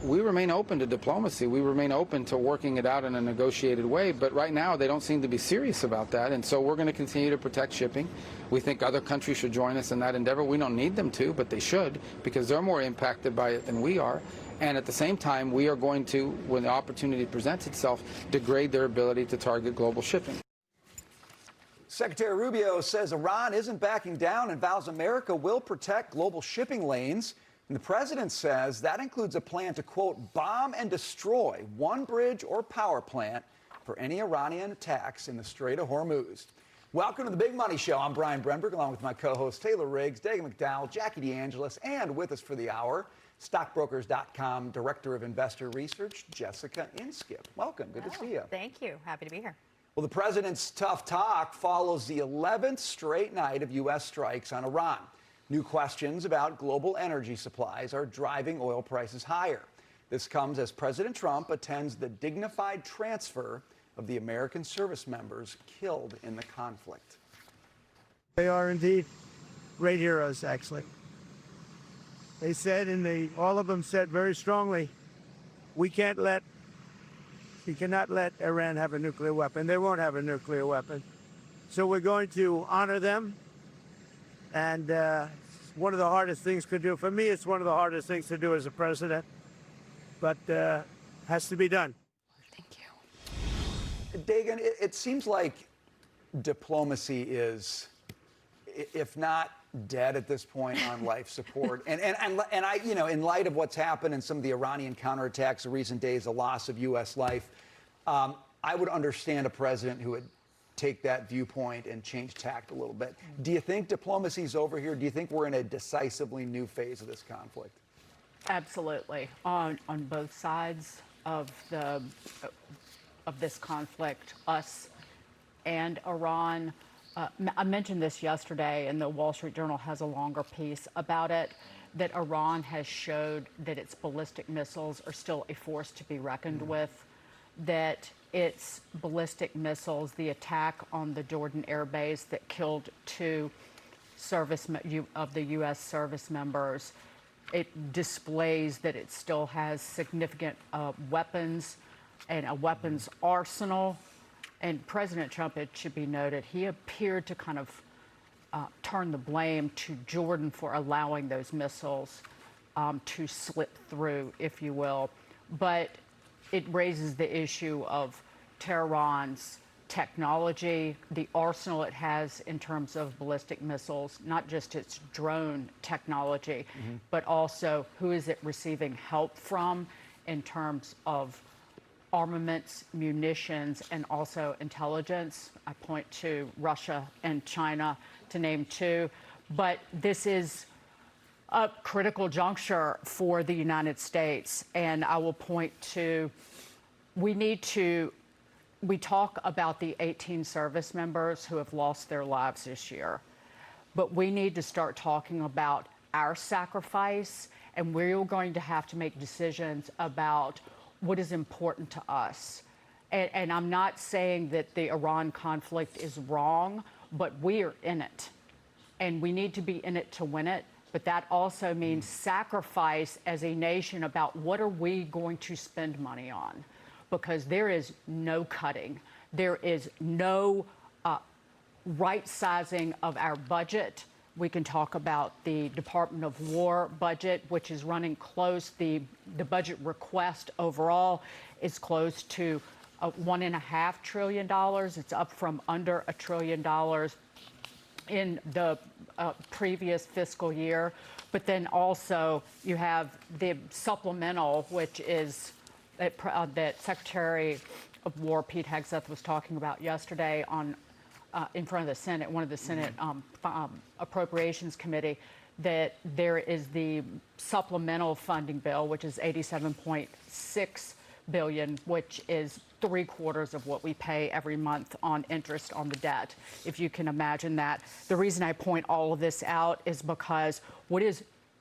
we remain open to diplomacy. We remain open to working it out in a negotiated way. But right now, they don't seem to be serious about that. And so we're going to continue to protect shipping. We think other countries should join us in that endeavor. We don't need them to, but they should, because they're more impacted by it than we are. And at the same time, we are going to, when the opportunity presents itself, degrade their ability to target global shipping. Secretary Rubio says Iran isn't backing down and vows America will protect global shipping lanes. And the president says that includes a plan to, quote, bomb and destroy one bridge or power plant for any Iranian attacks in the Strait of Hormuz. Welcome to the Big Money Show. I'm Brian Brenberg, along with my co-hosts Taylor Riggs, Dagan McDowell, Jackie DeAngelis, and with us for the hour, Stockbrokers.com Director of Investor Research, Jessica Inskip. Welcome. Good to see you. Thank you. Happy to be here. Well, the president's tough talk follows the 11th straight night of U.S. strikes on Iran. New questions about global energy supplies are driving oil prices higher. This comes as President Trump attends the dignified transfer of the American service members killed in the conflict. They are indeed great heroes, actually. They said, all of them said very strongly, we cannot let Iran have a nuclear weapon. They won't have a nuclear weapon. So we're going to honor them. And one of the hardest things to do. For me, it's one of the hardest things to do as a president. But has to be done. Thank you. Dagan, it seems like diplomacy is, if not dead at this point, on life support. And I, you know, in light of what's happened in some of the Iranian counterattacks in recent days, the loss of U.S. life, I would understand a president who would take that viewpoint and change tact a little bit. Do you think diplomacy's over here? Do you think we're in a decisively new phase of this conflict? Absolutely. On both sides of this conflict, us and Iran. I mentioned this yesterday, and the Wall Street Journal has a longer piece about it, that Iran has showed that its ballistic missiles are still a force to be reckoned with, that its ballistic missiles, the attack on the Jordan Air Base that killed 2 of the U.S. service members, it displays that it still has significant weapons and a weapons arsenal. And President Trump, it should be noted, he appeared to kind of turn the blame to Jordan for allowing those missiles to slip through, if you will. But it raises the issue of Tehran's technology, the arsenal it has in terms of ballistic missiles, not just its drone technology, but also who is it receiving help from in terms of armaments, munitions, and also intelligence. I point to Russia and China to name 2. But this is a critical juncture for the United States. And I will point to, we talk about the 18 service members who have lost their lives this year. But we need to start talking about our sacrifice, and we're going to have to make decisions about what is important to us. And I'm not saying that the Iran conflict is wrong, but we are in it. And we need to be in it to win it. But that also means sacrifice as a nation about what are we going to spend money on. Because there is no cutting. There is no right-sizing of our budget. We can talk about the Department of War budget, which is running close. The budget request overall is close to $1.5 trillion. It's up from under $1 trillion in the previous fiscal year. But then also you have the supplemental, which is that Secretary of War Pete Hegseth was talking about yesterday on in front of the Senate, one of the Senate Appropriations Committee, that there is the supplemental funding bill, which is $87.6 billion, which is 3/4 of what we pay every month on interest on the debt, if you can imagine that. The reason I point all of this out is because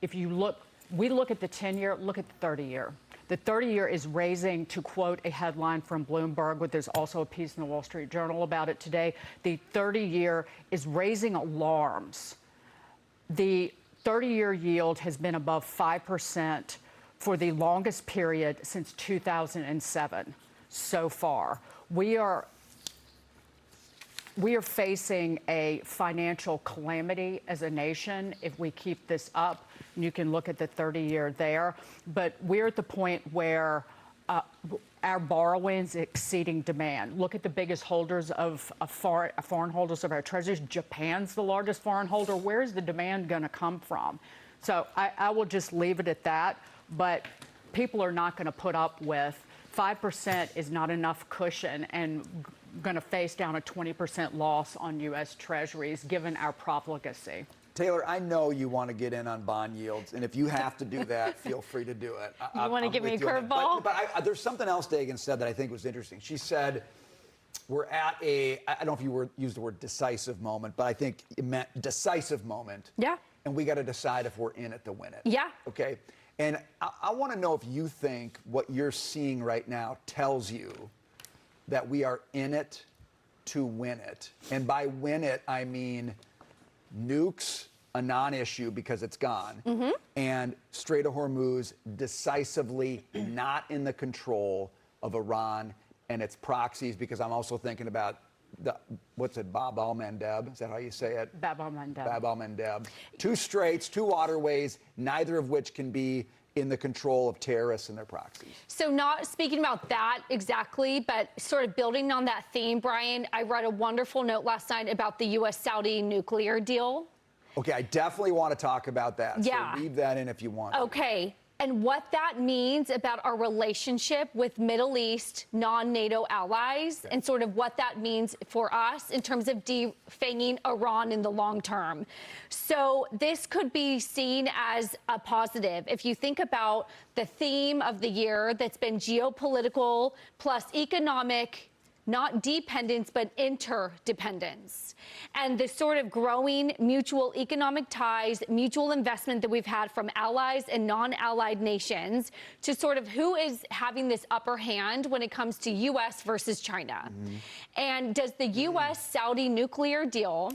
if you look, we look at the 10-year, look at the 30-year. The 30-year is raising, to quote a headline from Bloomberg, but there's also a piece in the Wall Street Journal about it today. The 30-year is raising alarms. The 30-year yield has been above 5% for the longest period since 2007 so far. We are facing a financial calamity as a nation if we keep this up. And you can look at the 30-year there. But we're at the point where our borrowings exceeding demand. Look at the biggest holders of foreign holders of our treasuries. Japan's the largest foreign holder. Where's the demand going to come from? So I will just leave it at that. But people are not going to put up with 5% is not enough cushion and going to face down a 20% loss on U.S. Treasuries given our profligacy. Taylor, I know you want to get in on bond yields, and if you have to do that, feel free to do it. You want to give me a curveball? But there's something else Dagan said that I think was interesting. She said, we're at I don't know if you used the word decisive moment, but I think it meant decisive moment. Yeah. And we got to decide if we're in it to win it. Yeah. Okay. And I want to know if you think what you're seeing right now tells you that we are in it to win it. And by win it, I mean nukes, a non-issue because it's gone, and Strait of Hormuz decisively not in the control of Iran and its proxies, because I'm also thinking about Bab al-Mandeb? Is that how you say it? Bab al-Mandeb. Bab al-Mandeb. Two straits, two waterways, neither of which can be in the control of terrorists and their proxies. So not speaking about that exactly, but sort of building on that theme, Brian, I read a wonderful note last night about the U.S.-Saudi nuclear deal. Okay, I definitely want to talk about that. Yeah. So leave that in if you want. Okay. And what that means about our relationship with Middle East non-NATO allies, and sort of what that means for us in terms of defanging Iran in the long term. So this could be seen as a positive. If you think about the theme of the year that's been geopolitical plus economic, not dependence, but interdependence. And the sort of growing mutual economic ties, mutual investment that we've had from allies and non-allied nations to sort of who is having this upper hand when it comes to U.S. versus China. And does the U.S.-Saudi nuclear deal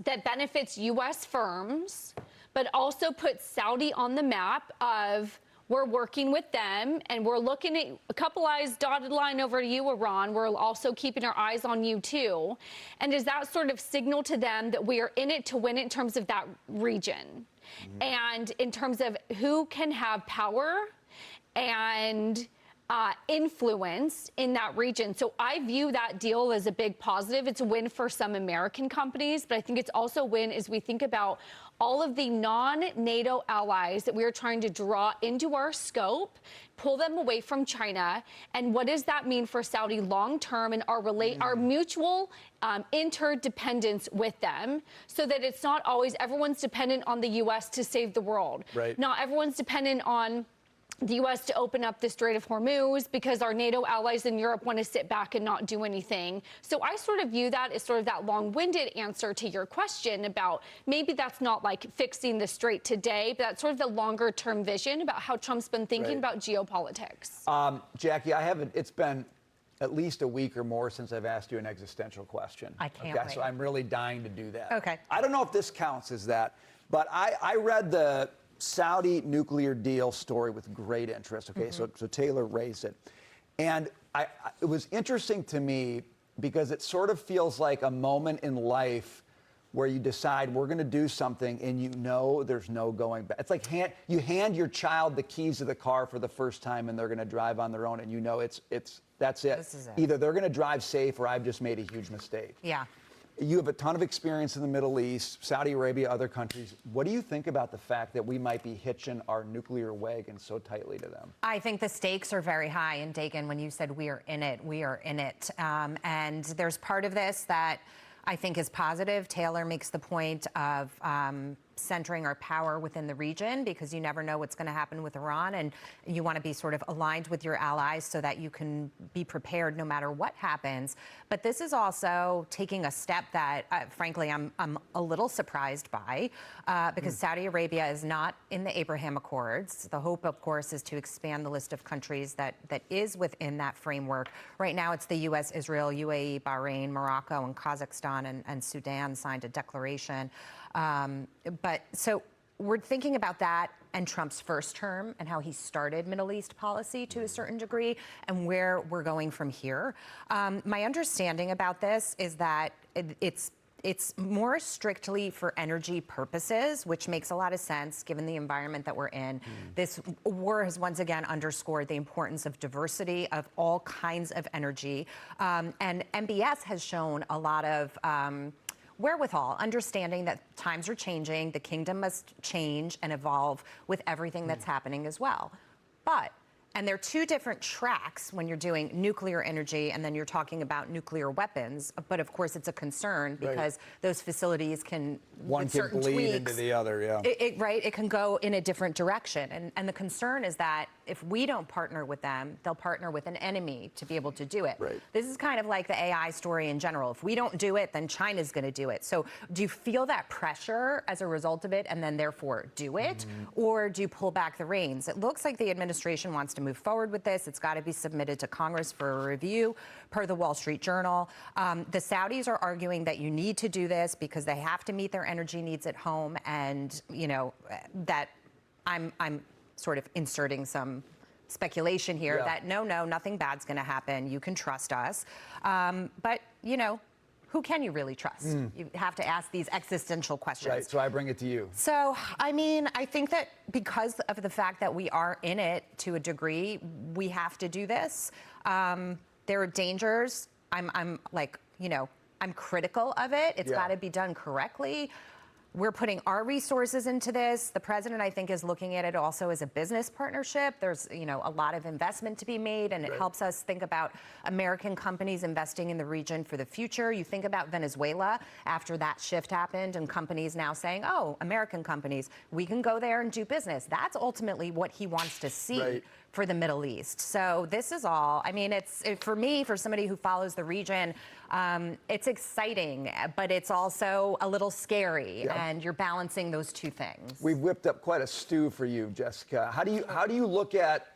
that benefits U.S. firms, but also puts Saudi on the map of we're working with them, and we're looking at a couple eyes dotted line over to you, Iran. We're also keeping our eyes on you, too. And does that sort of signal to them that we are in it to win it in terms of that region? And in terms of who can have power and influence in that region. So I view that deal as a big positive. It's a win for some American companies, but I think it's also a win as we think about all of the non-NATO allies that we are trying to draw into our scope, pull them away from China, and what does that mean for Saudi long-term and our mutual interdependence with them, so that it's not always everyone's dependent on the U.S. to save the world. Right. Not everyone's dependent on the U.S. to open up the Strait of Hormuz because our NATO allies in Europe want to sit back and not do anything. So I sort of view that as sort of that long-winded answer to your question about maybe that's not like fixing the strait today, but that's sort of the longer-term vision about how Trump's been thinking about geopolitics. Jackie, it's been at least a week or more since I've asked you an existential question. I can't wait. So I'm really dying to do that. Okay. I don't know if this counts as that, but I read the Saudi nuclear deal story with great interest. Okay, so Taylor raised it. And it was interesting to me because it sort of feels like a moment in life where you decide we're going to do something and you know there's no going back. It's like you hand your child the keys to the car for the first time and they're going to drive on their own, and you know that's it. This is it. Either they're going to drive safe or I've just made a huge mistake. Yeah. You have a ton of experience in the Middle East, Saudi Arabia, other countries. What do you think about the fact that we might be hitching our nuclear wagon so tightly to them? I think the stakes are very high. And Dagan, when you said we are in it, we are in it. And there's part of this that I think is positive. Taylor makes the point of centering our power within the region, because you never know what's going to happen with Iran, and you want to be sort of aligned with your allies so that you can be prepared no matter what happens. But this is also taking a step that, frankly, I'm a little surprised by, because Saudi Arabia is not in the Abraham Accords. The hope, of course, is to expand the list of countries that is within that framework. Right now, it's the U.S., Israel, UAE, Bahrain, Morocco, and Kazakhstan and Sudan signed a declaration. But so we're thinking about that and Trump's first term and how he started Middle East policy to a certain degree and where we're going from here. My understanding about this is that it's more strictly for energy purposes, which makes a lot of sense given the environment that we're in. This war has once again underscored the importance of diversity of all kinds of energy. And MBS has shown a lot of wherewithal, understanding that times are changing, the kingdom must change and evolve with everything that's happening as well. And there are two different tracks when you're doing nuclear energy and then you're talking about nuclear weapons. But of course, it's a concern because those facilities can, one can bleed tweaks, into the other, yeah. It can go in a different direction. And the concern is that if we don't partner with them, they'll partner with an enemy to be able to do it. Right. This is kind of like the AI story in general. If we don't do it, then China's going to do it. So do you feel that pressure as a result of it and then therefore do it? Or do you pull back the reins? It looks like the administration wants to move forward with this. It's got to be submitted to Congress for a review, per the Wall Street Journal. The Saudis are arguing that you need to do this because they have to meet their energy needs at home, and you know that I'm sort of inserting some speculation here that no, nothing bad's going to happen. You can trust us, but you know. Who can you really trust? You have to ask these existential questions. Right, so I bring it to you. So, I mean, I think that because of the fact that we are in it to a degree, we have to do this. There are dangers. I'm like, you know, I'm critical of it. It's got to be done correctly. We're putting our resources into this. The president, I think, is looking at it also as a business partnership. There's, you know, a lot of investment to be made, and it helps us think about American companies investing in the region for the future. You think about Venezuela after that shift happened, and companies now saying, oh, American companies, we can go there and do business. That's ultimately what he wants to see for the Middle East. So this is all, I mean, for me, for somebody who follows the region, it's exciting, but it's also a little scary, and you're balancing those two things. We've whipped up quite a stew for you, Jessica. How do you look at,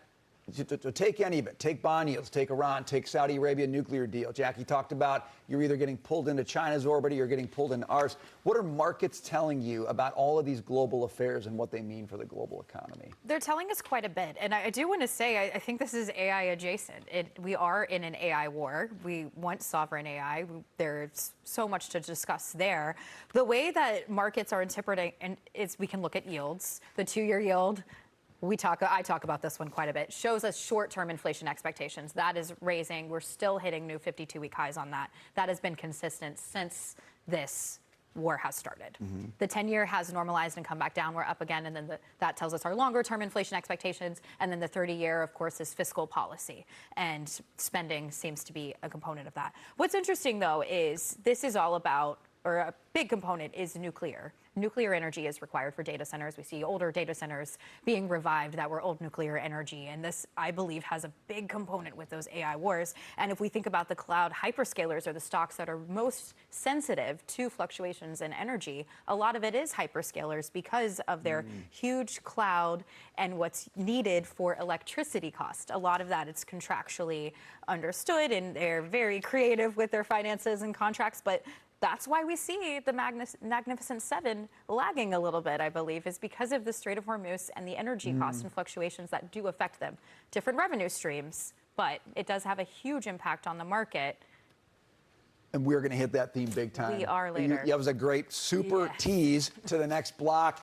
to take any of it, take bond yields, take Iran, take Saudi Arabia nuclear deal. Jackie talked about you're either getting pulled into China's orbit or you're getting pulled into ours. What are markets telling you about all of these global affairs and what they mean for the global economy? They're telling us quite a bit. And I do want to say, I think this is AI adjacent. We are in an AI war. We want sovereign AI. There's so much to discuss there. The way that markets are interpreting is we can look at yields. The 2-year yield, I talk about this one quite a bit, shows us short-term inflation expectations. That is raising. We're still hitting new 52-week highs on that. That has been consistent since this war has started. The 10-year has normalized and come back down. We're up again, and then that tells us our longer-term inflation expectations. And then the 30-year, of course, is fiscal policy, and spending seems to be a component of that. What's interesting, though, is this is all about, or a big component is nuclear. Nuclear energy is required for data centers. We see older data centers being revived that were old nuclear energy. And this, I believe, has a big component with those AI wars. And if we think about the cloud hyperscalers or the stocks that are most sensitive to fluctuations in energy, a lot of it is hyperscalers because of their huge cloud and what's needed for electricity cost. A lot of that is contractually understood, and they're very creative with their finances and contracts. But that's why we see the Magnificent Seven lagging a little bit, I believe, is because of the Strait of Hormuz and the energy costs and fluctuations that do affect them. Different revenue streams, but it does have a huge impact on the market. And we're going to hit that theme big time. We are later. That was a great super tease to the next block.